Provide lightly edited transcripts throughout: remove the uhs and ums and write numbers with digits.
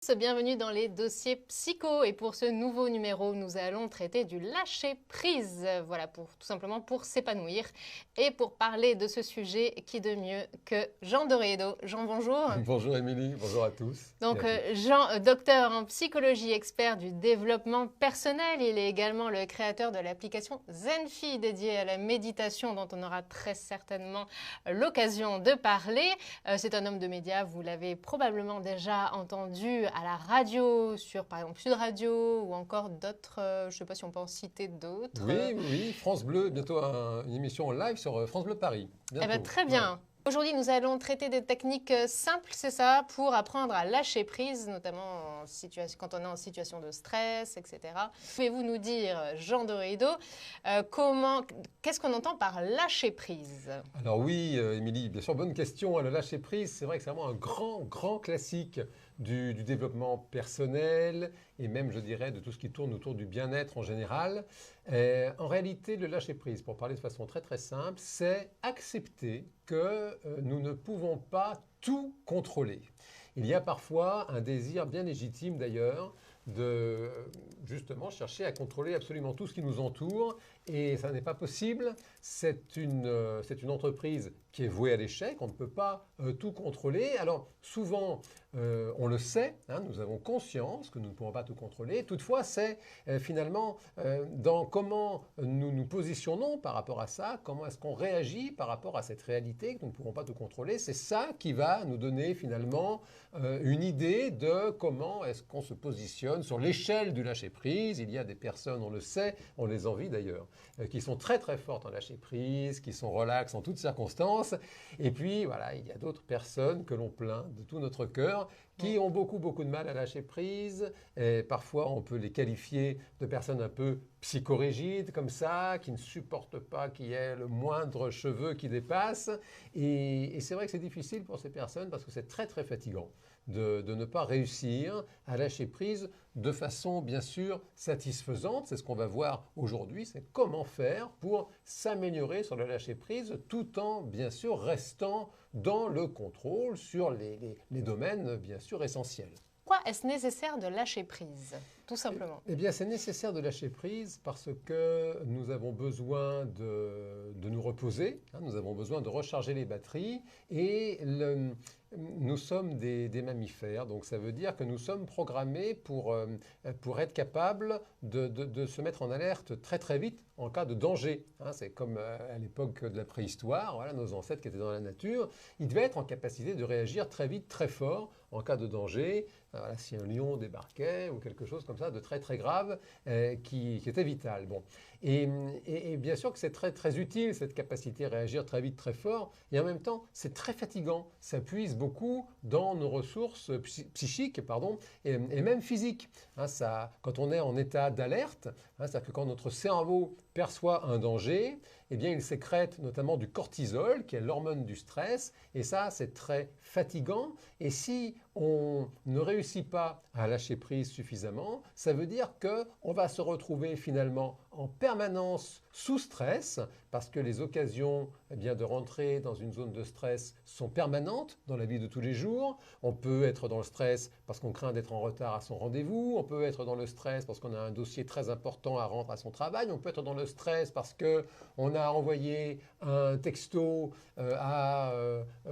Bienvenue dans les dossiers psycho et pour ce nouveau numéro, nous allons traiter du lâcher-prise, voilà, tout simplement pour s'épanouir et pour parler de ce sujet, qui de mieux que Jean Doredo. Jean, bonjour. Bonjour Émilie, bonjour à tous. Donc Jean, docteur en psychologie, expert du développement personnel, il est également le créateur de l'application Zenfi dédiée à la méditation dont on aura très certainement l'occasion de parler. C'est un homme de médias, vous l'avez probablement déjà entendu à la radio, sur par exemple Sud Radio ou encore d'autres, je ne sais pas si on peut en citer d'autres. Oui, France Bleu, bientôt une émission en live sur France Bleu Paris. Eh bien, très bien. Ouais. Aujourd'hui, nous allons traiter des techniques simples, c'est ça, pour apprendre à lâcher prise, notamment quand on est en situation de stress, etc. Pouvez-vous nous dire, Jean Doredo, qu'est-ce qu'on entend par lâcher prise? Alors oui, Émilie, bien sûr, bonne question. Le lâcher prise, c'est vrai que c'est vraiment un grand classique du développement personnel et même, je dirais, de tout ce qui tourne autour du bien-être en général. En réalité, le lâcher prise, pour parler de façon très simple, c'est accepter que nous ne pouvons pas tout contrôler. Il y a parfois un désir bien légitime d'ailleurs de justement chercher à contrôler absolument tout ce qui nous entoure et ça n'est pas possible. C'est une entreprise qui est vouée à l'échec, on ne peut pas tout contrôler. Alors souvent, on le sait, hein, nous avons conscience que nous ne pouvons pas tout contrôler. Toutefois, c'est finalement dans comment nous nous positionnons par rapport à ça, comment est-ce qu'on réagit par rapport à cette réalité que nous ne pouvons pas tout contrôler. C'est ça qui va nous donner finalement une idée de comment est-ce qu'on se positionne sur l'échelle du lâcher-prise. Il y a des personnes, on le sait, on les envie d'ailleurs, qui sont très fortes en lâcher-prise, qui sont relax en toutes circonstances. Et puis voilà, il y a d'autres personnes que l'on plaint de tout notre cœur, qui ont beaucoup de mal à lâcher prise. Et parfois, on peut les qualifier de personnes un peu psychorigides comme ça, qui ne supportent pas qu'il y ait le moindre cheveu qui dépasse. Et c'est vrai que c'est difficile pour ces personnes parce que c'est très fatigant de ne pas réussir à lâcher prise de façon bien sûr satisfaisante. C'est ce qu'on va voir aujourd'hui, c'est comment faire pour s'améliorer sur le lâcher prise tout en bien sûr restant dans le contrôle sur les domaines bien sûr essentiels. Pourquoi est-ce nécessaire de lâcher prise, tout simplement? Eh bien, c'est nécessaire de lâcher prise parce que nous avons besoin de nous reposer, hein, nous avons besoin de recharger les batteries et nous sommes des mammifères, donc ça veut dire que nous sommes programmés pour être capables de se mettre en alerte très vite en cas de danger. Hein, c'est comme à l'époque de la préhistoire, voilà, nos ancêtres qui étaient dans la nature, ils devaient être en capacité de réagir très vite, très fort en cas de danger. Voilà, si un lion débarquait ou quelque chose comme ça de très grave qui était vital. Bon. Et bien sûr que c'est très utile cette capacité à réagir très vite, très fort, et en même temps c'est très fatigant, ça puise beaucoup dans nos ressources psychiques et même physiques. Hein, quand on est en état d'alerte, hein, c'est-à-dire que quand notre cerveau perçoit un danger, eh bien, il sécrète notamment du cortisol, qui est l'hormone du stress, et ça, c'est très fatigant. Et si on ne réussit pas à lâcher prise suffisamment, ça veut dire qu'on va se retrouver finalement en permanence sous stress, parce que les occasions de rentrer dans une zone de stress sont permanentes dans la vie de tous les jours. On peut être dans le stress parce qu'on craint d'être en retard à son rendez-vous, on peut être dans le stress parce qu'on a un dossier très important à rendre à son travail, on peut être dans le stress parce qu'on a envoyé un texto à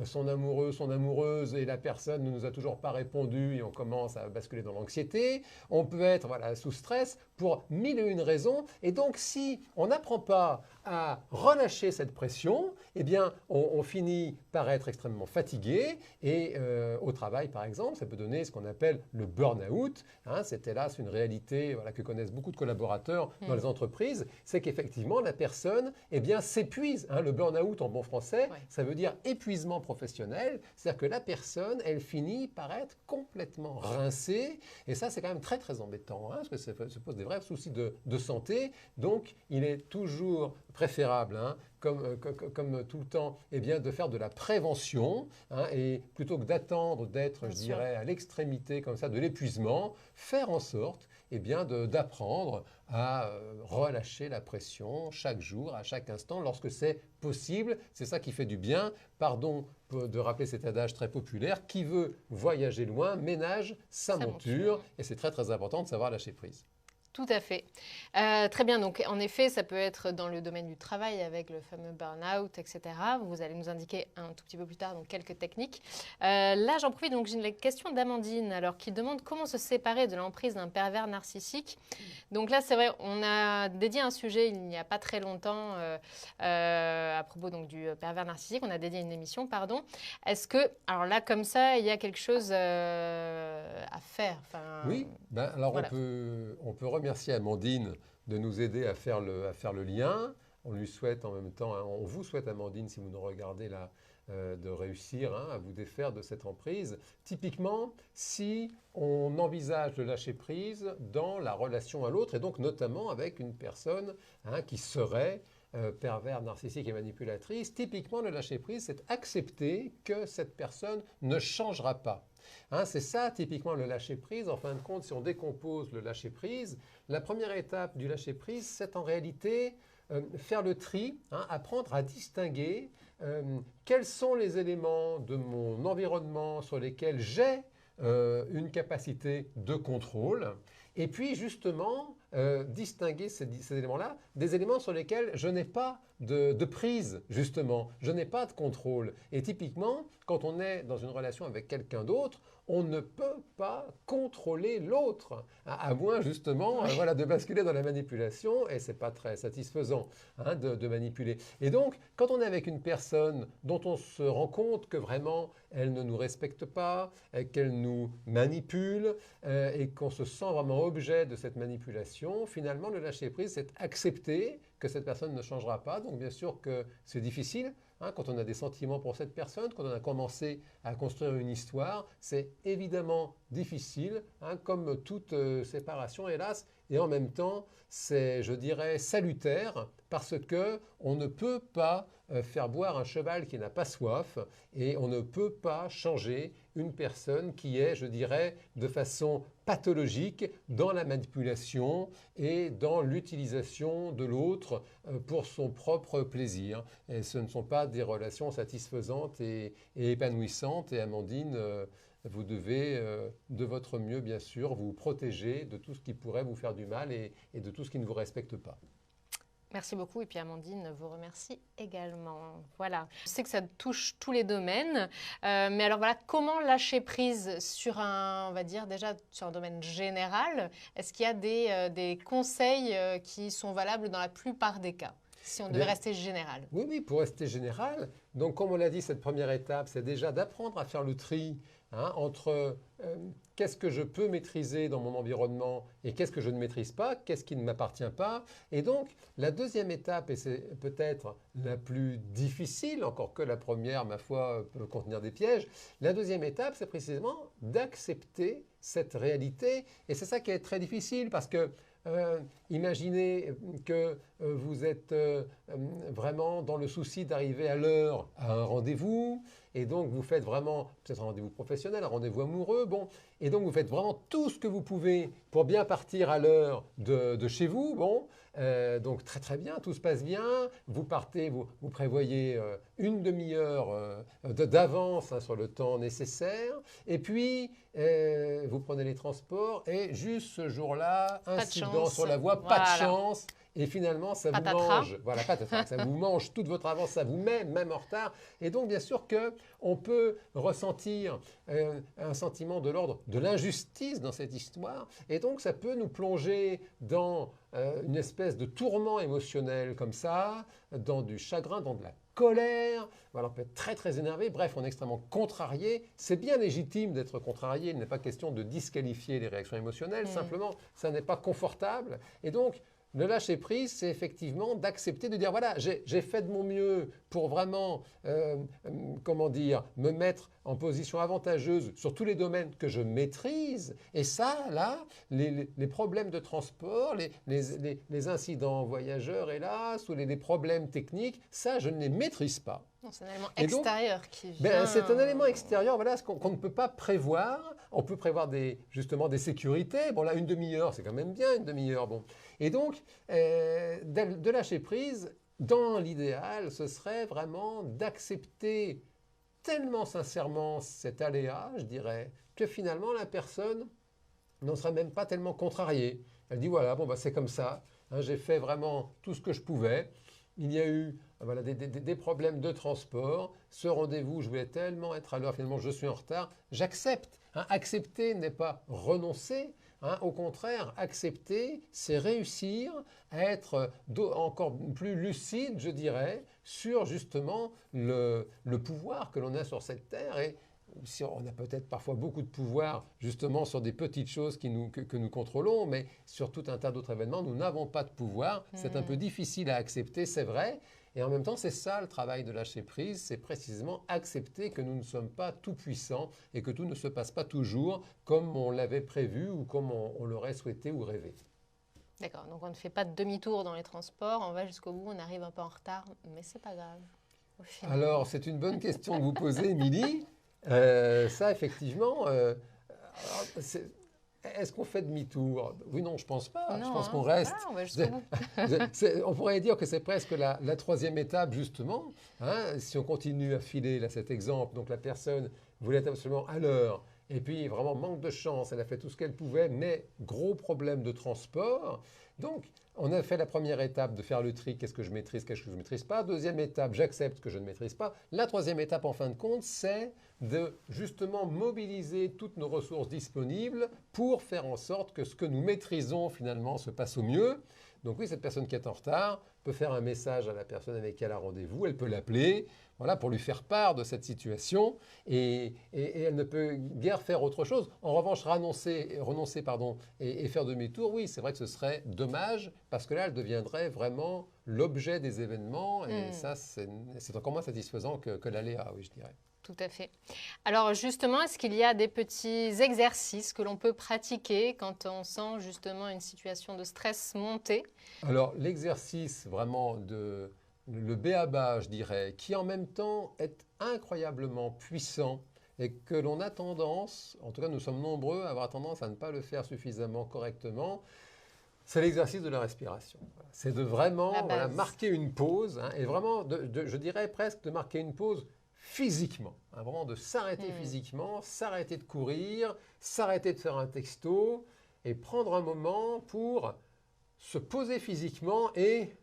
son amoureux, son amoureuse et la personne ne nous a toujours pas répondu et on commence à basculer dans l'anxiété. On peut être sous stress pour mille et une raisons et donc si on n'apprend pas à relâcher cette pression, eh bien on finit par être extrêmement fatigué et au travail par exemple, ça peut donner ce qu'on appelle le burn-out. Hein, c'est hélas une réalité que connaissent beaucoup de collaborateurs dans les entreprises, c'est qu'effectivement la personne s'épuise. Hein, le burn-out en bon français, ça veut dire épuisement professionnel, c'est-à-dire que la personne, elle finit par être complètement rincée et ça c'est quand même très embêtant, hein, parce que ça pose des vrais soucis de santé. Donc il est toujours préférable, hein, comme tout le temps, de faire de la prévention, hein, et plutôt que d'attendre d'être, je dirais, à l'extrémité comme ça de l'épuisement, faire en sorte eh bien d'apprendre à relâcher la pression chaque jour, à chaque instant, lorsque c'est possible. C'est ça qui fait du bien. Pardon de rappeler cet adage très populaire, qui veut voyager loin ménage sa monture. Et c'est très très important de savoir lâcher prise. Tout à fait. Très bien, donc en effet, ça peut être dans le domaine du travail avec le fameux burn-out, etc. Vous allez nous indiquer un tout petit peu plus tard donc, quelques techniques. Là, j'en profite, donc j'ai une question d'Amandine, alors qui demande comment se séparer de l'emprise d'un pervers narcissique. Donc là, c'est vrai, on a dédié un sujet il n'y a pas très longtemps à propos donc, du pervers narcissique. On a dédié une émission, pardon. Est-ce que, alors là, comme ça, il y a quelque chose à faire Oui, alors voilà. on peut remercier Amandine de nous aider à faire le lien. On lui souhaite en même temps, on vous souhaite Amandine, si vous nous regardez là, de réussir à vous défaire de cette emprise. Typiquement, si on envisage de lâcher prise dans la relation à l'autre, et donc notamment avec une personne qui serait pervers, narcissique et manipulatrice, typiquement le lâcher prise, c'est accepter que cette personne ne changera pas. C'est ça typiquement le lâcher prise. En fin de compte, si on décompose le lâcher prise, la première étape du lâcher prise, c'est en réalité faire le tri, apprendre à distinguer quels sont les éléments de mon environnement sur lesquels j'ai une capacité de contrôle, et puis justement distinguer ces éléments-là des éléments sur lesquels je n'ai pas de prise, justement, je n'ai pas de contrôle. Et typiquement, quand on est dans une relation avec quelqu'un d'autre, on ne peut pas contrôler l'autre, à moins justement voilà, de basculer dans la manipulation, et ce n'est pas très satisfaisant de manipuler. Et donc, quand on est avec une personne dont on se rend compte que vraiment elle ne nous respecte pas, qu'elle nous manipule, et qu'on se sent vraiment objet de cette manipulation, finalement le lâcher prise, c'est accepter que cette personne ne changera pas. Donc bien sûr que c'est difficile. Quand on a des sentiments pour cette personne, quand on a commencé à construire une histoire, c'est évidemment difficile, comme toute séparation hélas, et en même temps c'est, je dirais, salutaire, parce que on ne peut pas faire boire un cheval qui n'a pas soif, et on ne peut pas changer une personne qui est, je dirais, de façon pathologique dans la manipulation et dans l'utilisation de l'autre pour son propre plaisir. Et ce ne sont pas des relations satisfaisantes et épanouissantes. Et Amandine, vous devez, de votre mieux, bien sûr, vous protéger de tout ce qui pourrait vous faire du mal et de tout ce qui ne vous respecte pas. Merci beaucoup. Et puis Amandine vous remercie également. Voilà. Je sais que ça touche tous les domaines. Mais alors voilà, comment lâcher prise sur on va dire déjà sur un domaine général? Est-ce qu'il y a des conseils qui sont valables dans la plupart des cas, si on devait rester général? Oui, pour rester général. Donc comme on l'a dit, cette première étape, c'est déjà d'apprendre à faire le tri entre qu'est-ce que je peux maîtriser dans mon environnement et qu'est-ce que je ne maîtrise pas, qu'est-ce qui ne m'appartient pas. Et donc, la deuxième étape, et c'est peut-être la plus difficile, encore que la première, ma foi, peut contenir des pièges, la deuxième étape, c'est précisément d'accepter cette réalité. Et c'est ça qui est très difficile parce que imaginez que vous êtes vraiment dans le souci d'arriver à l'heure à un rendez-vous, et donc vous faites vraiment, peut-être un rendez-vous professionnel, un rendez-vous amoureux, bon, et donc vous faites vraiment tout ce que vous pouvez pour bien partir à l'heure de chez vous, bon, donc très très bien, tout se passe bien, vous partez, vous prévoyez une demi-heure d'avance sur le temps nécessaire, et puis vous prenez les transports, et juste ce jour-là, incident sur la voie, pas de chance. Et finalement, ça vous mange, voilà, ça vous mange toute votre avance, ça vous met même en retard. Et donc, bien sûr qu'on peut ressentir un sentiment de l'ordre de l'injustice dans cette histoire. Et donc, ça peut nous plonger dans une espèce de tourment émotionnel comme ça, dans du chagrin, dans de la colère. Voilà, on peut être très très énervé. Bref, on est extrêmement contrarié. C'est bien légitime d'être contrarié. Il n'est pas question de disqualifier les réactions émotionnelles. Simplement, ça n'est pas confortable. Et donc, le lâcher prise, c'est effectivement d'accepter de dire voilà, j'ai fait de mon mieux pour vraiment, comment dire, me mettre en position avantageuse sur tous les domaines que je maîtrise. Et ça, là, les problèmes de transport, les incidents voyageurs, hélas, ou les problèmes techniques, ça, je ne les maîtrise pas. Non, c'est un élément Et donc, extérieur qui vient... c'est un élément extérieur, voilà, ce qu'on ne peut pas prévoir. On peut prévoir justement des sécurités. Bon, là, une demi-heure, c'est quand même bien, une demi-heure. Bon. Et donc, de lâcher prise, dans l'idéal, ce serait vraiment d'accepter tellement sincèrement cet aléa, je dirais, que finalement, la personne n'en serait même pas tellement contrariée. Elle dit, voilà, bon, bah, c'est comme ça. Hein, j'ai fait vraiment tout ce que je pouvais. Il y a eu voilà, des problèmes de transport. Ce rendez-vous, je voulais tellement être à l'heure, finalement, je suis en retard. J'accepte. Hein. Accepter n'est pas renoncer. Hein. Au contraire, accepter, c'est réussir à être encore plus lucide, je dirais, sur justement le pouvoir que l'on a sur cette terre. Et si on a peut-être parfois beaucoup de pouvoir justement sur des petites choses que nous contrôlons, mais sur tout un tas d'autres événements, nous n'avons pas de pouvoir. C'est un peu difficile à accepter, c'est vrai. Et en même temps, c'est ça le travail de lâcher prise, c'est précisément accepter que nous ne sommes pas tout puissants et que tout ne se passe pas toujours comme on l'avait prévu ou comme on l'aurait souhaité ou rêvé. D'accord, donc on ne fait pas de demi-tour dans les transports, on va jusqu'au bout, on arrive un peu en retard, mais c'est pas grave. Alors, c'est une bonne question que vous posez, Émilie. Ça, effectivement, est-ce qu'on fait demi-tour? Oui, non, je ne pense pas. Non, je pense qu'on reste. on va jusqu'au bout. On pourrait dire que c'est presque la troisième étape, justement. Hein, si on continue à filer là, cet exemple, donc la personne voulait être absolument à l'heure, et puis vraiment manque de chance, elle a fait tout ce qu'elle pouvait, mais gros problème de transport. Donc, on a fait la première étape de faire le tri, qu'est-ce que je maîtrise, qu'est-ce que je ne maîtrise pas. Deuxième étape, j'accepte que je ne maîtrise pas. La troisième étape, en fin de compte, c'est de justement mobiliser toutes nos ressources disponibles pour faire en sorte que ce que nous maîtrisons finalement se passe au mieux. Donc oui, cette personne qui est en retard peut faire un message à la personne avec qui elle a rendez-vous, elle peut l'appeler, voilà, pour lui faire part de cette situation et elle ne peut guère faire autre chose. En revanche, renoncer et faire demi-tour, oui, c'est vrai que ce serait dommage parce que là, elle deviendrait vraiment l'objet des événements et ça, c'est encore moins satisfaisant que l'aléa, oui, je dirais. Tout à fait. Alors justement, est-ce qu'il y a des petits exercices que l'on peut pratiquer quand on sent justement une situation de stress monter? Alors l'exercice vraiment le b.a.-ba, je dirais, qui en même temps est incroyablement puissant et que l'on a tendance, en tout cas nous sommes nombreux à avoir tendance à ne pas le faire suffisamment correctement, c'est l'exercice de la respiration. C'est de vraiment marquer une pause et vraiment, je dirais presque de marquer une pause physiquement, hein, vraiment de s'arrêter physiquement, s'arrêter de courir, s'arrêter de faire un texto et prendre un moment pour se poser physiquement et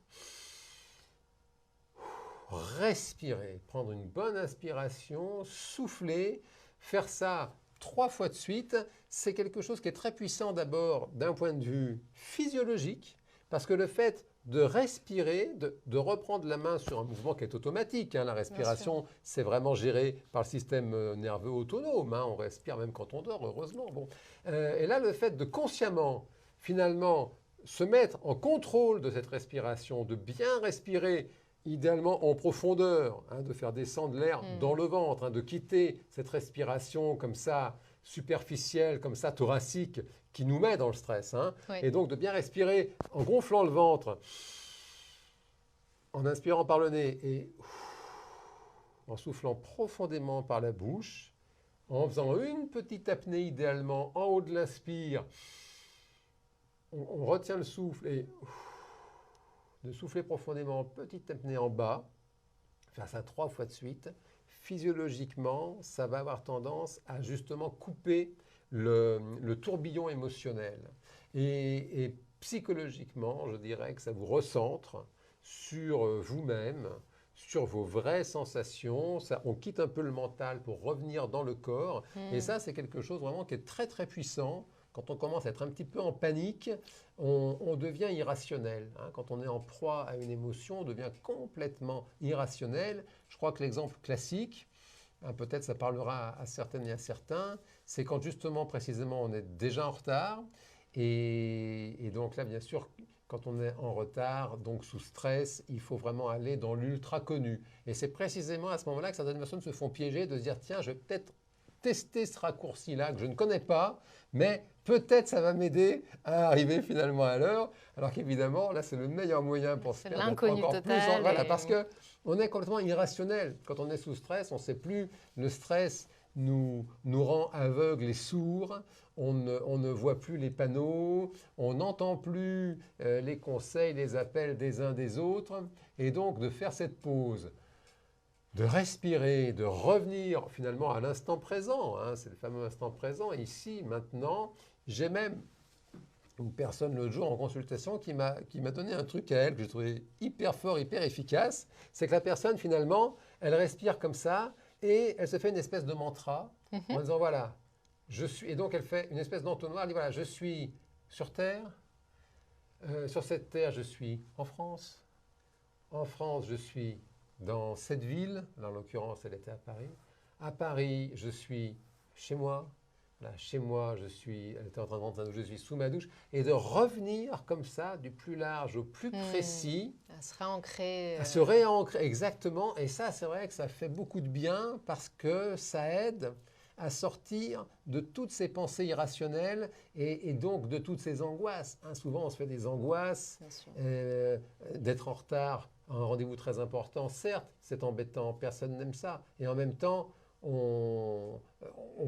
respirer, prendre une bonne inspiration, souffler, faire ça 3 fois de suite, c'est quelque chose qui est très puissant d'abord d'un point de vue physiologique, parce que le fait de respirer, de reprendre la main sur un mouvement qui est automatique. Hein. La respiration, c'est vraiment géré par le système nerveux autonome. Hein. On respire même quand on dort, heureusement. Bon. Et là, le fait de consciemment, finalement, se mettre en contrôle de cette respiration, de bien respirer, idéalement en profondeur, hein, de faire descendre l'air dans le ventre, hein, de quitter cette respiration comme ça, superficielle, comme ça, thoracique, qui nous met dans le stress. Hein. Oui. Et donc de bien respirer en gonflant le ventre, en inspirant par le nez et en soufflant profondément par la bouche, en faisant une petite apnée idéalement en haut de l'inspire. On retient le souffle et de souffler profondément, petite apnée en bas, faire ça 3 fois de suite. Physiologiquement, ça va avoir tendance à justement couper le tourbillon émotionnel. Et psychologiquement, je dirais que ça vous recentre sur vous-même, sur vos vraies sensations. Ça, on quitte un peu le mental pour revenir dans le corps. Et ça, c'est quelque chose vraiment qui est très très puissant. Quand on commence à être un petit peu en panique, on devient irrationnel. Hein. Quand on est en proie à une émotion, on devient complètement irrationnel. Je crois que l'exemple classique, hein, peut-être ça parlera à certaines et à certains, c'est quand justement, précisément, on est déjà en retard. Et donc là, bien sûr, quand on est en retard, donc sous stress, il faut vraiment aller dans l'ultra connu. Et c'est précisément à ce moment-là que certaines personnes se font piéger de se dire, tiens, je vais peut-être tester ce raccourci-là que je ne connais pas, mais peut-être ça va m'aider à arriver finalement à l'heure. Alors qu'évidemment, là, c'est le meilleur moyen pour se faire d'être l'inconnu encore plus total. voilà, parce que on est complètement irrationnel. Quand on est sous stress, on ne sait plus. Le stress nous rend aveugles et sourds. On ne voit plus les panneaux, on n'entend plus les conseils, les appels des uns des autres. Et donc, de faire cette pause, de respirer, de revenir finalement à l'instant présent, hein, c'est le fameux instant présent, ici, maintenant. J'ai même une personne l'autre jour en consultation qui m'a donné un truc à elle que j'ai trouvé hyper fort, hyper efficace. C'est que la personne, finalement, elle respire comme ça et elle se fait une espèce de mantra en disant voilà, je suis. Et donc elle fait une espèce d'entonnoir, elle dit voilà, je suis sur Terre. Sur cette Terre, je suis en France. En France, je suis dans cette ville. Là, en l'occurrence, elle était à Paris. À Paris, je suis chez moi. Là, chez moi, elle était en train de rentrer, je suis sous ma douche, et de revenir comme ça, du plus large au plus précis. À se réancrer. À se réancrer, exactement. Et ça, c'est vrai que ça fait beaucoup de bien parce que ça aide à sortir de toutes ces pensées irrationnelles et donc de toutes ces angoisses. Hein, souvent, on se fait des angoisses d'être en retard à un rendez-vous très important. Certes, c'est embêtant, personne n'aime ça. Et en même temps, on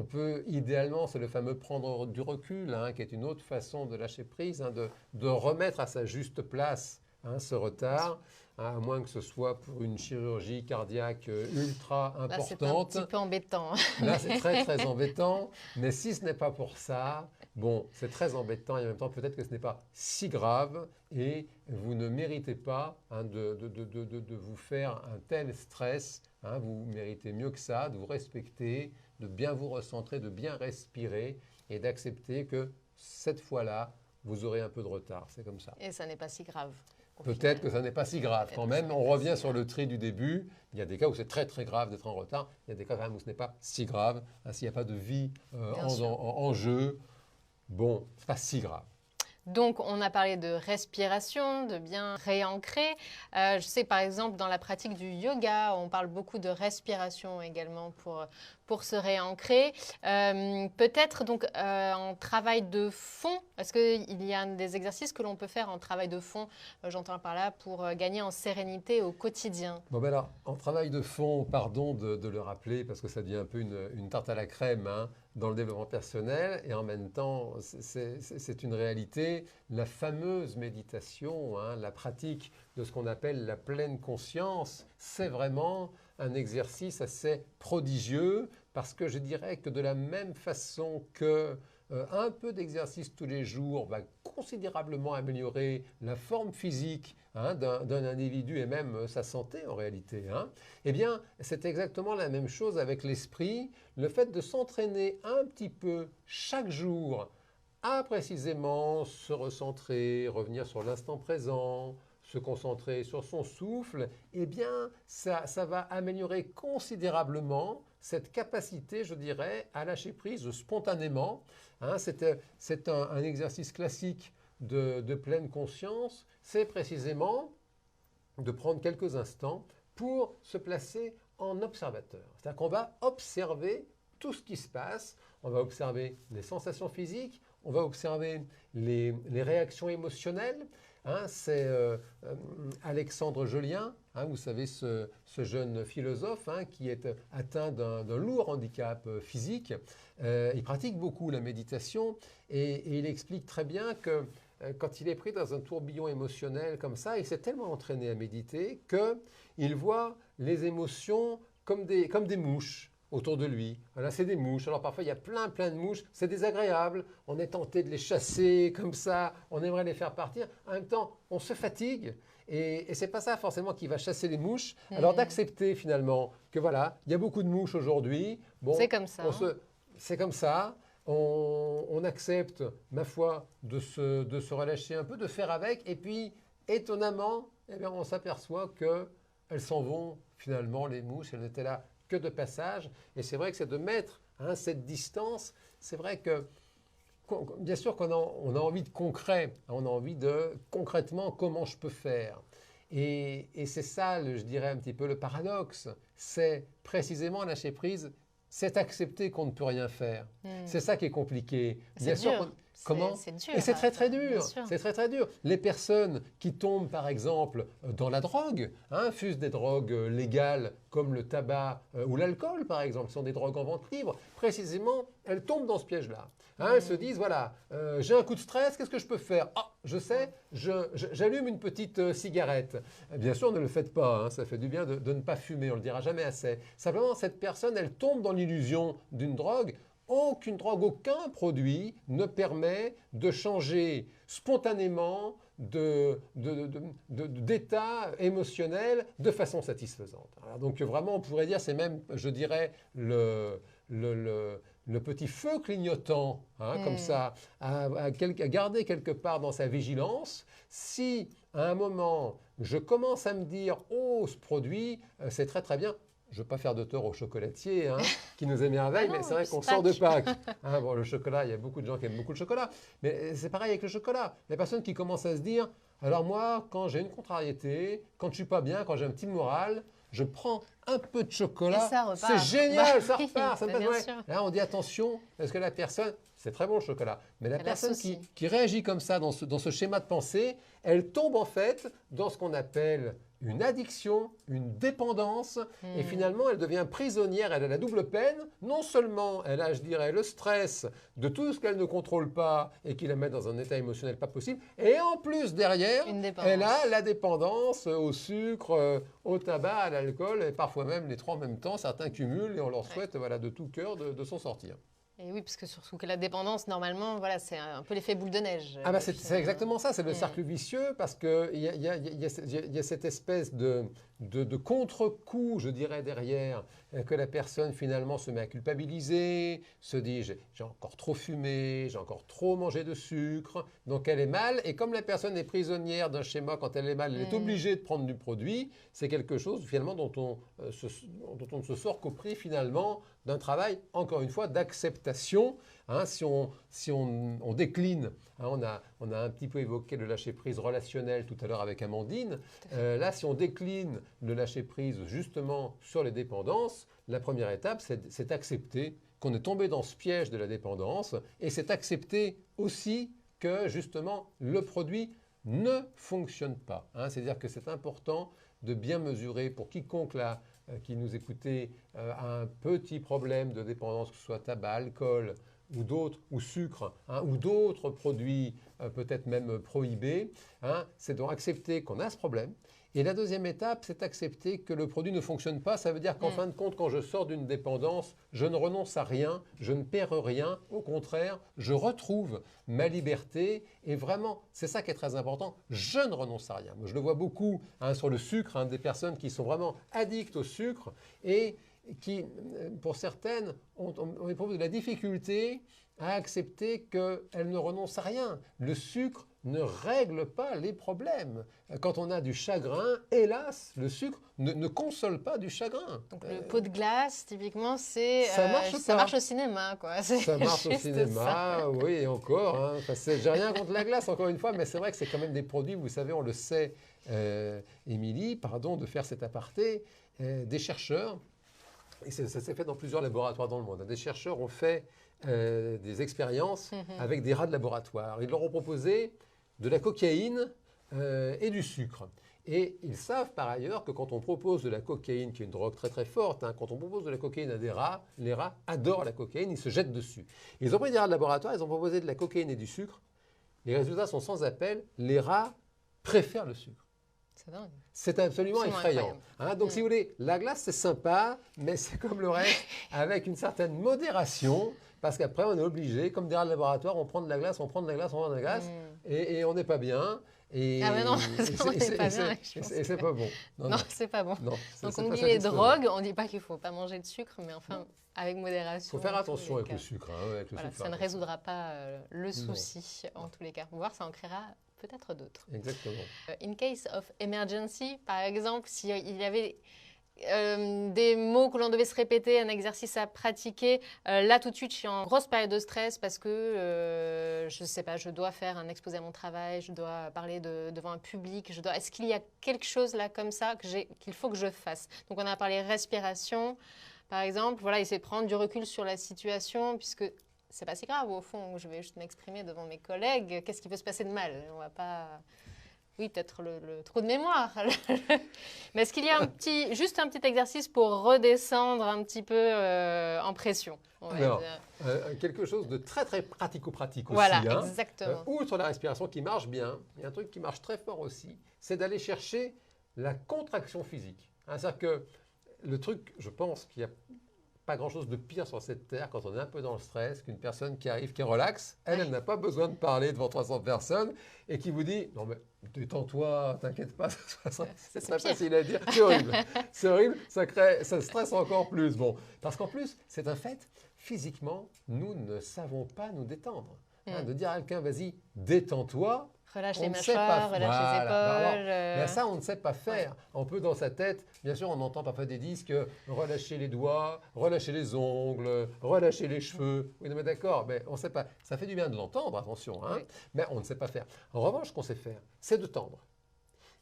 peut idéalement, c'est le fameux prendre du recul, hein, qui est une autre façon de lâcher prise, hein, de remettre à sa juste place ce retard, hein, à moins que ce soit pour une chirurgie cardiaque ultra importante. Là, c'est un petit peu embêtant. Là, c'est très, très embêtant. Mais si ce n'est pas pour ça, bon, c'est très embêtant et en même temps, peut-être que ce n'est pas si grave et vous ne méritez pas de vous faire un tel stress. Hein, vous méritez mieux que ça, de vous respecter, de bien vous recentrer, de bien respirer et d'accepter que cette fois-là, vous aurez un peu de retard. C'est comme ça. Et ça n'est pas si grave. Peut-être que ça n'est pas si grave. Quand même, on revient sur le tri du début. Il y a des cas où c'est très très grave d'être en retard. Il y a des cas quand même où ce n'est pas si grave. Hein, s'il n'y a pas de vie en jeu, bon, c'est pas si grave. Donc, on a parlé de respiration, de bien réancrer. Je sais, par exemple, dans la pratique du yoga, on parle beaucoup de respiration également pour se réancrer. Peut-être donc en travail de fond, est-ce qu'il y a des exercices que l'on peut faire en travail de fond, j'entends par là, pour gagner en sérénité au quotidien? Bon, ben alors, en travail de fond, pardon de le rappeler, parce que ça devient un peu une tarte à la crème, hein, dans le développement personnel, et en même temps, c'est une réalité. La fameuse méditation, hein, la pratique de ce qu'on appelle la pleine conscience, c'est vraiment un exercice assez prodigieux, parce que je dirais que de la même façon que un peu d'exercice tous les jours va considérablement améliorer la forme physique d'un individu et même sa santé en réalité, hein, eh bien, c'est exactement la même chose avec l'esprit. Le fait de s'entraîner un petit peu chaque jour à précisément se recentrer, revenir sur l'instant présent, se concentrer sur son souffle, eh bien, ça va améliorer considérablement cette capacité, je dirais, à lâcher prise spontanément. Hein, c'est un exercice classique de pleine conscience, c'est précisément de prendre quelques instants pour se placer en observateur. C'est-à-dire qu'on va observer tout ce qui se passe, on va observer les sensations physiques, on va observer les réactions émotionnelles. Hein, c'est Alexandre Jolien, hein, vous savez, ce jeune philosophe hein, qui est atteint d'un lourd handicap physique. Il pratique beaucoup la méditation et il explique très bien que quand il est pris dans un tourbillon émotionnel comme ça, il s'est tellement entraîné à méditer qu'il voit les émotions comme des mouches autour de lui. Voilà, c'est des mouches. Alors parfois, il y a plein de mouches. C'est désagréable. On est tenté de les chasser comme ça. On aimerait les faire partir. En même temps, on se fatigue. Et ce n'est pas ça forcément qui va chasser les mouches. Alors d'accepter finalement que voilà, il y a beaucoup de mouches aujourd'hui. Bon, c'est comme ça. C'est comme ça. On accepte, ma foi, de se relâcher un peu, de faire avec. Et puis, étonnamment, eh bien, on s'aperçoit qu'elles s'en vont finalement, les mouches. Elles n'étaient là que de passage. Et c'est vrai que c'est de mettre cette distance. C'est vrai que bien sûr on a envie de concret, on a envie de concrètement comment je peux faire. Et c'est ça, je dirais un petit peu le paradoxe, c'est précisément lâcher prise, c'est accepter qu'on ne peut rien faire. C'est ça qui est compliqué. C'est dur. Comment? C'est dur. Et c'est très très dur. C'est très très dur. Les personnes qui tombent par exemple dans la drogue, fût-ce des drogues légales comme le tabac ou l'alcool par exemple, qui sont des drogues en vente libre, précisément, elles tombent dans ce piège-là. Elles se disent, voilà, j'ai un coup de stress, qu'est-ce que je peux faire? Ah, je sais, j'allume une petite cigarette. Bien sûr, ne le faites pas, ça fait du bien de ne pas fumer, on ne le dira jamais assez. Simplement, cette personne, elle tombe dans l'illusion d'une drogue. Aucune drogue, aucun produit ne permet de changer spontanément d'état émotionnel de façon satisfaisante. Alors donc vraiment, on pourrait dire, c'est même, je dirais, le petit feu clignotant, comme ça, à garder quelque part dans sa vigilance. Si à un moment, je commence à me dire, oh, ce produit, c'est très très bien. Je ne veux pas faire de tort au chocolatier qui nous émerveille, mais c'est vrai qu'on sort de Pâques. Bon, le chocolat, il y a beaucoup de gens qui aiment beaucoup le chocolat. Mais c'est pareil avec le chocolat. Les personnes qui commencent à se dire, alors moi, quand j'ai une contrariété, quand je ne suis pas bien, quand j'ai un petit moral, je prends un peu de chocolat. C'est génial, ça repart. Là, on dit attention, parce que la personne, c'est très bon le chocolat, mais la personne qui réagit comme ça dans ce schéma de pensée, elle tombe en fait dans ce qu'on appelle une addiction, une dépendance, et finalement elle devient prisonnière, elle a la double peine. Non seulement elle a, je dirais, le stress de tout ce qu'elle ne contrôle pas et qui la met dans un état émotionnel pas possible, et en plus derrière, elle a la dépendance au sucre, au tabac, à l'alcool, et parfois même les trois en même temps, certains cumulent et on leur souhaite de tout cœur de s'en sortir. Et oui, parce que surtout que la dépendance, normalement, voilà, c'est un peu l'effet boule de neige. C'est exactement ça, c'est le cercle vicieux, parce qu'il y a cette espèce de contre-coup, je dirais, derrière, que la personne finalement se met à culpabiliser, se dit j'ai encore trop fumé, j'ai encore trop mangé de sucre, donc elle est mal, et comme la personne est prisonnière d'un schéma, quand elle est mal, elle est obligée de prendre du produit, c'est quelque chose finalement dont on ne se sort qu'au prix finalement d'un travail, encore une fois, d'acceptation. Si on décline, on a un petit peu évoqué le lâcher-prise relationnel tout à l'heure avec Amandine. Là, si on décline le lâcher-prise justement sur les dépendances, la première étape, c'est accepter qu'on est tombé dans ce piège de la dépendance et c'est accepter aussi que justement le produit ne fonctionne pas. C'est-à-dire que c'est important de bien mesurer pour quiconque là, qui nous écoutait a un petit problème de dépendance, que ce soit tabac, alcool ou d'autres, ou sucre, ou d'autres produits peut-être même prohibés, c'est donc accepter qu'on a ce problème. Et la deuxième étape, c'est accepter que le produit ne fonctionne pas. Ça veut dire qu'en fin de compte, quand je sors d'une dépendance, je ne renonce à rien, je ne perds rien. Au contraire, je retrouve ma liberté. Et vraiment, c'est ça qui est très important, je ne renonce à rien. Moi, je le vois beaucoup sur le sucre, des personnes qui sont vraiment addictes au sucre et qui, pour certaines, ont éprouvé de la difficulté à accepter qu'elles ne renoncent à rien. Le sucre ne règle pas les problèmes. Quand on a du chagrin, hélas, le sucre ne console pas du chagrin. Donc le pot de glace, typiquement, ça marche au cinéma, quoi. Ça marche au cinéma, oui, et encore. J'ai rien contre la glace, encore une fois, mais c'est vrai que c'est quand même des produits, vous savez, on le sait, Émilie, pardon de faire cet aparté, des chercheurs, et ça s'est fait dans plusieurs laboratoires dans le monde. Des chercheurs ont fait des expériences avec des rats de laboratoire. Ils leur ont proposé de la cocaïne et du sucre. Et ils savent par ailleurs que quand on propose de la cocaïne, qui est une drogue très très forte, quand on propose de la cocaïne à des rats, les rats adorent la cocaïne, ils se jettent dessus. Ils ont pris des rats de laboratoire, ils ont proposé de la cocaïne et du sucre. Les résultats sont sans appel, les rats préfèrent le sucre. C'est dingue. C'est absolument effrayant. Donc si vous voulez, la glace c'est sympa, mais c'est comme le reste, avec une certaine modération. Parce qu'après, on est obligé, comme des rats de laboratoire, on prend de la glace, on prend de la glace, on prend de la glace, et on n'est pas bien. Ah mais non, on n'est pas bien. Et c'est pas bon. Non, c'est pas bon. Non, donc on dit les drogues, on ne dit pas qu'il ne faut pas manger de sucre, mais enfin, avec modération. Il faut faire attention avec le sucre. Ça ne résoudra pas le souci, en tous les cas. On va voir, ça en créera peut-être d'autres. Exactement. In case of emergency, par exemple, s'il y avait des mots que l'on devait se répéter, un exercice à pratiquer. Là, tout de suite, je suis en grosse période de stress parce que, je ne sais pas, je dois faire un exposé à mon travail, je dois parler devant un public. Est-ce qu'il y a quelque chose là comme ça qu'il faut que je fasse? Donc, on a parlé respiration, par exemple. Voilà, essayer de prendre du recul sur la situation puisque c'est pas si grave au fond. Je vais juste m'exprimer devant mes collègues. Qu'est-ce qui peut se passer de mal? On va pas... Oui, peut-être le trou de mémoire. Mais est-ce qu'il y a juste un petit exercice pour redescendre un petit peu en pression? Alors, quelque chose de très très pratico-pratique aussi. Voilà, hein. exactement. Outre la respiration qui marche bien, il y a un truc qui marche très fort aussi, c'est d'aller chercher la contraction physique. Hein, c'est-à-dire que le truc, je pense qu'il n'y a pas grand-chose de pire sur cette terre quand on est un peu dans le stress qu'une personne qui arrive, qui est relaxe. Elle n'a pas besoin de parler devant 300 personnes et qui vous dit « Non mais détends-toi, t'inquiète pas, c'est très facile à dire. » C'est horrible. C'est horrible, ça stresse encore plus. Bon, parce qu'en plus, c'est un fait, physiquement, nous ne savons pas nous détendre. Hein, de dire à quelqu'un « Vas-y, détends-toi », relâche on les ne sait pas. mâchoires, relâche les épaules. Mais ça, on ne sait pas faire. On peut dans sa tête, bien sûr, on entend parfois des disques relâcher les doigts, relâcher les ongles, relâcher les cheveux. Oui, non, mais d'accord, mais on ne sait pas. Ça fait du bien de l'entendre, attention, hein, mais on ne sait pas faire. En revanche, ce qu'on sait faire, c'est de tendre.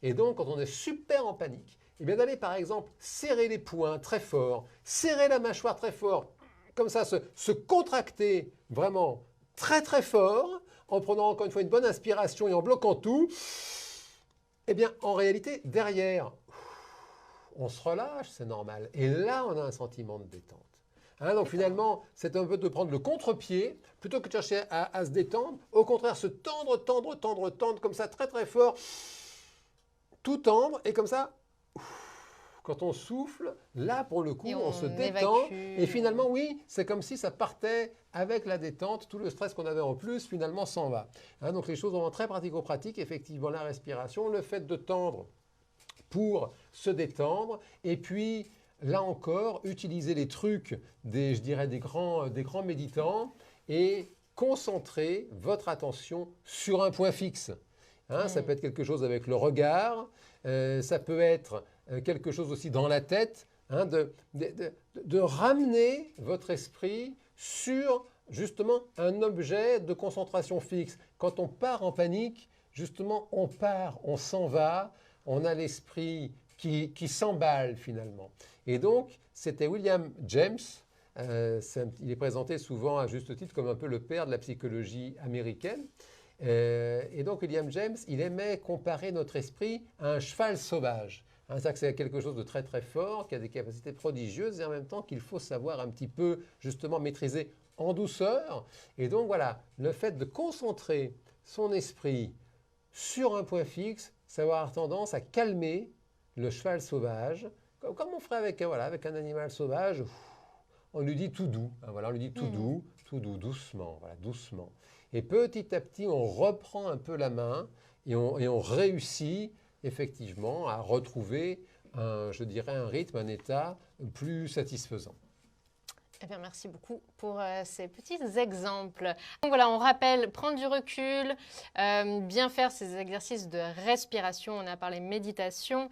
Et donc, quand on est super en panique, eh bien d'aller par exemple serrer les poings très fort, serrer la mâchoire très fort, comme ça, se contracter vraiment très très fort, en prenant encore une fois une bonne inspiration et en bloquant tout, eh bien, en réalité, derrière, on se relâche, c'est normal. Et là, on a un sentiment de détente. Hein, donc finalement, c'est un peu de prendre le contre-pied, plutôt que de chercher à se détendre. Au contraire, se tendre, tendre, tendre, tendre, comme ça, très très fort. Tout tendre, et comme ça, quand on souffle, là, pour le coup, on se détend. Et finalement, oui, c'est comme si ça partait avec la détente. Tout le stress qu'on avait en plus, finalement, s'en va. Hein, donc, les choses sont très pratico-pratiques. Effectivement, la respiration, le fait de tendre pour se détendre. Et puis, là encore, utiliser les trucs je dirais, des grands méditants et concentrer votre attention sur un point fixe. Hein, ça peut être quelque chose avec le regard, ça peut être quelque chose aussi dans la tête, hein, de ramener votre esprit sur justement un objet de concentration fixe. Quand on part en panique, justement, on part, on s'en va, on a l'esprit qui s'emballe finalement. Et donc, c'était William James. Il est présenté souvent à juste titre comme un peu le père de la psychologie américaine. Et donc William James, il aimait comparer notre esprit à un cheval sauvage. Hein, c'est-à-dire que c'est quelque chose de très très fort, qui a des capacités prodigieuses et en même temps qu'il faut savoir un petit peu justement maîtriser en douceur. Et donc voilà, le fait de concentrer son esprit sur un point fixe, ça va avoir tendance à calmer le cheval sauvage, comme on ferait avec un animal sauvage. On lui dit tout doux, hein, voilà, on lui dit tout doux, doucement, voilà, doucement. Et petit à petit, on reprend un peu la main et on réussit effectivement à retrouver, je dirais, un rythme, un état plus satisfaisant. Eh bien, merci beaucoup pour ces petits exemples. Donc voilà, on rappelle, prendre du recul, bien faire ces exercices de respiration. On a parlé méditation.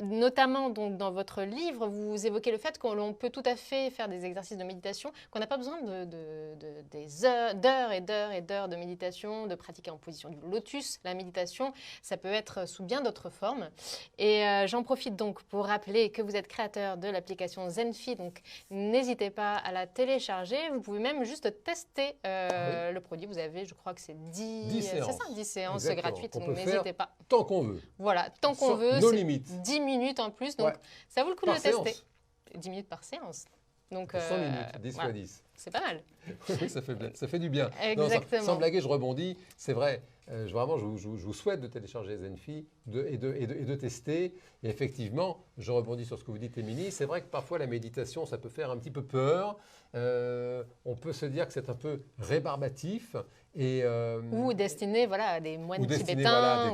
Notamment donc, dans votre livre, vous évoquez le fait qu'on peut tout à fait faire des exercices de méditation, qu'on n'a pas besoin d'heures et d'heures et d'heures de méditation, de pratiquer en position du lotus. La méditation, ça peut être sous bien d'autres formes. Et j'en profite donc pour rappeler que vous êtes créateur de l'application Zenfi, donc n'hésitez pas à la télécharger. Vous pouvez même juste tester le produit. Vous avez, je crois que c'est 10 séances gratuites, donc n'hésitez pas. Tant qu'on veut. Voilà, tant qu'on veut. Nos limites. 10 minutes en plus, donc ça vaut le coup de le tester. 10 minutes par séance. Donc, 100 minutes, 10 fois 10. C'est pas mal. Oui, ça fait du bien. Exactement. Non, sans blaguer, je rebondis. C'est vrai, vraiment, je vous souhaite de télécharger Zenfi et de tester. Et effectivement, je rebondis sur ce que vous dites, Émilie. C'est vrai que parfois, la méditation, ça peut faire un petit peu peur. On peut se dire que c'est un peu rébarbatif. Ou destiné à des moines tibétains.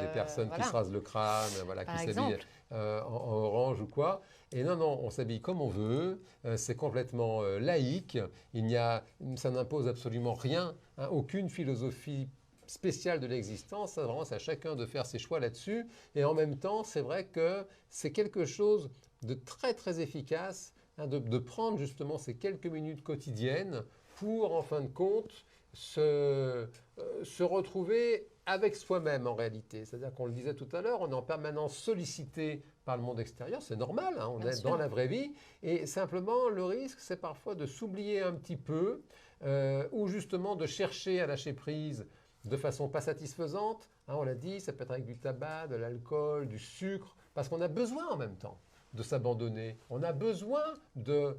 Des personnes qui se rasent le crâne, qui s'habillent en orange ou quoi. Et non, on s'habille comme on veut, c'est complètement laïque, ça n'impose absolument rien, hein, aucune philosophie spécial de l'existence. Ça, vraiment, c'est à chacun de faire ses choix là-dessus. Et en même temps, c'est vrai que c'est quelque chose de très, très efficace, hein, de prendre justement ces quelques minutes quotidiennes pour, en fin de compte, se retrouver avec soi-même en réalité. C'est-à-dire qu'on le disait tout à l'heure, on est en permanence sollicité par le monde extérieur, c'est normal, hein, on Bien est sûr. dans la vraie vie, et simplement le risque, c'est parfois de s'oublier un petit peu, ou justement de chercher à lâcher prise de façon pas satisfaisante. Hein, on l'a dit, ça peut être avec du tabac, de l'alcool, du sucre, parce qu'on a besoin en même temps de s'abandonner. On a besoin de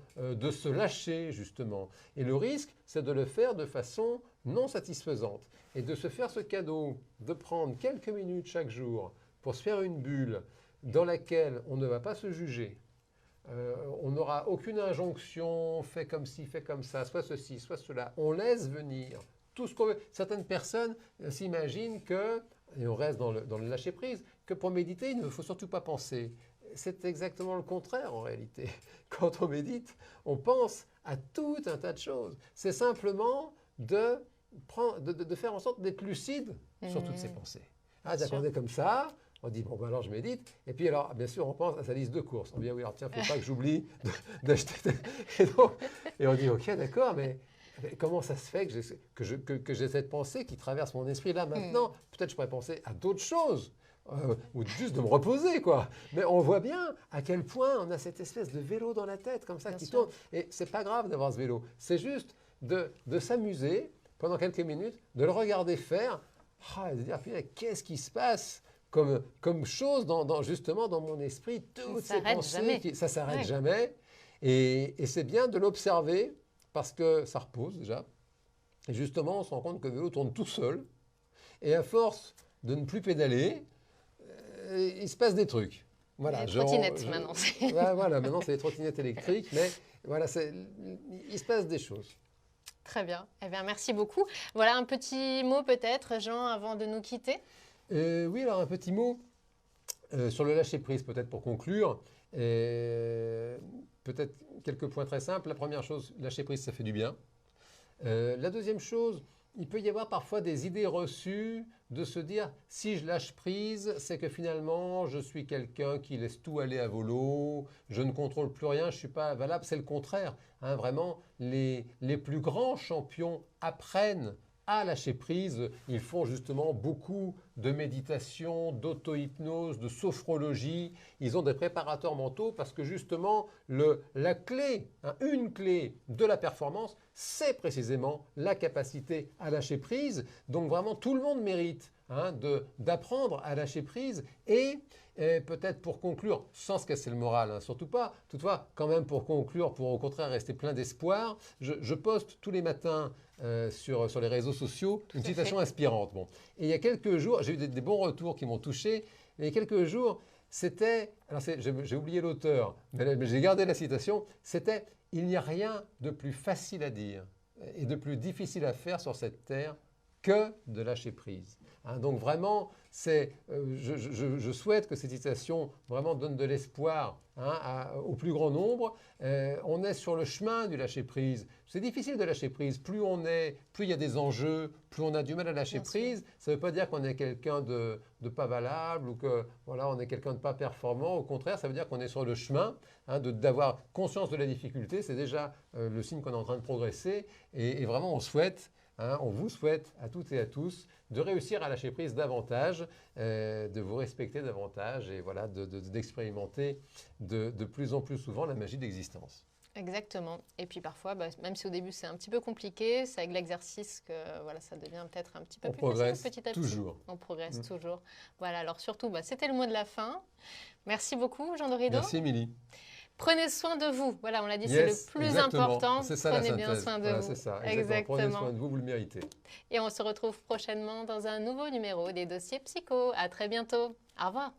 se lâcher, justement. Et le risque, c'est de le faire de façon non satisfaisante. Et de se faire ce cadeau, de prendre quelques minutes chaque jour pour se faire une bulle dans laquelle on ne va pas se juger. On n'aura aucune injonction, fais comme ci, fais comme ça, soit ceci, soit cela. On laisse venir tout ce qu'on veut. Certaines personnes s'imaginent que, et on reste dans le lâcher-prise, que pour méditer, il ne faut surtout pas penser. C'est exactement le contraire en réalité. Quand on médite, on pense à tout un tas de choses. C'est simplement de faire en sorte d'être lucide sur toutes ces pensées. Ah, c'est-à-dire qu'on est comme ça, on dit, bon, ben alors je médite. Et puis alors, bien sûr, on pense à sa liste de courses. On dit, ah oui, alors tiens, il ne faut pas que j'oublie d'acheter. Et on dit, ok, d'accord, mais comment ça se fait que j'ai cette pensée qui traverse mon esprit là maintenant? Peut-être je pourrais penser à d'autres choses. Ou juste de me reposer, quoi. Mais on voit bien à quel point on a cette espèce de vélo dans la tête, comme ça, Bien qui sûr. tourne. Et c'est pas grave d'avoir ce vélo. C'est juste de s'amuser pendant quelques minutes, de le regarder faire, et de dire, putain, qu'est-ce qui se passe comme chose justement dans mon esprit, toutes ces pensées, ça s'arrête jamais. Et c'est bien de l'observer parce que ça repose déjà. Et justement, on se rend compte que le vélo tourne tout seul. Et à force de ne plus pédaler, il se passe des trucs. Voilà, les trottinettes maintenant. Voilà, maintenant c'est les trottinettes électriques, mais voilà, il se passe des choses. Très bien. Eh bien, merci beaucoup. Voilà un petit mot peut-être, Jean, avant de nous quitter. Oui, alors un petit mot sur le lâcher-prise, peut-être pour conclure. Peut-être quelques points très simples. La première chose, lâcher-prise, ça fait du bien. La deuxième chose, il peut y avoir parfois des idées reçues de se dire si je lâche prise, c'est que finalement je suis quelqu'un qui laisse tout aller à volo, je ne contrôle plus rien, je ne suis pas valable. C'est le contraire. Hein, vraiment, les plus grands champions apprennent à lâcher prise. Ils font justement beaucoup de méditation, d'auto-hypnose, de sophrologie. Ils ont des préparateurs mentaux parce que justement, la clé, hein, une clé de la performance, c'est précisément la capacité à lâcher prise. Donc vraiment, tout le monde mérite hein, d'apprendre à lâcher prise et peut-être pour conclure, sans se casser le moral, hein, surtout pas, toutefois, quand même pour conclure, pour au contraire rester plein d'espoir, je poste tous les matins sur les réseaux sociaux une citation inspirante. Bon. Et il y a quelques jours, j'ai eu des bons retours qui m'ont touché, mais il y a quelques jours, c'était, alors j'ai oublié l'auteur, mais j'ai gardé la citation, c'était « Il n'y a rien de plus facile à dire et de plus difficile à faire sur cette terre que de lâcher prise ». Hein, donc vraiment, je souhaite que cette citation vraiment donne de l'espoir hein, au plus grand nombre. On est sur le chemin du lâcher-prise. C'est difficile de lâcher prise. Plus il y a des enjeux, plus on a du mal à lâcher prise. Ça ne veut pas dire qu'on est quelqu'un de pas valable ou que voilà, on est quelqu'un de pas performant. Au contraire, ça veut dire qu'on est sur le chemin, hein, d'avoir conscience de la difficulté. C'est déjà le signe qu'on est en train de progresser. Et vraiment, on vous souhaite à toutes et à tous de réussir à lâcher prise davantage, de vous respecter davantage et voilà, d'expérimenter de plus en plus souvent la magie de l'existence. Exactement. Et puis parfois, même si au début c'est un petit peu compliqué, c'est avec l'exercice que voilà, ça devient peut-être un petit peu plus facile petit à petit. Toujours. On progresse toujours. Voilà, alors surtout, c'était le mot de la fin. Merci beaucoup, Jean Dorido. Merci, Émilie. Prenez soin de vous. Voilà, on l'a dit, c'est le plus important. C'est ça, prenez bien soin de vous. C'est ça, exactement. Prenez soin de vous, vous le méritez. Et on se retrouve prochainement dans un nouveau numéro des dossiers psycho. À très bientôt. Au revoir.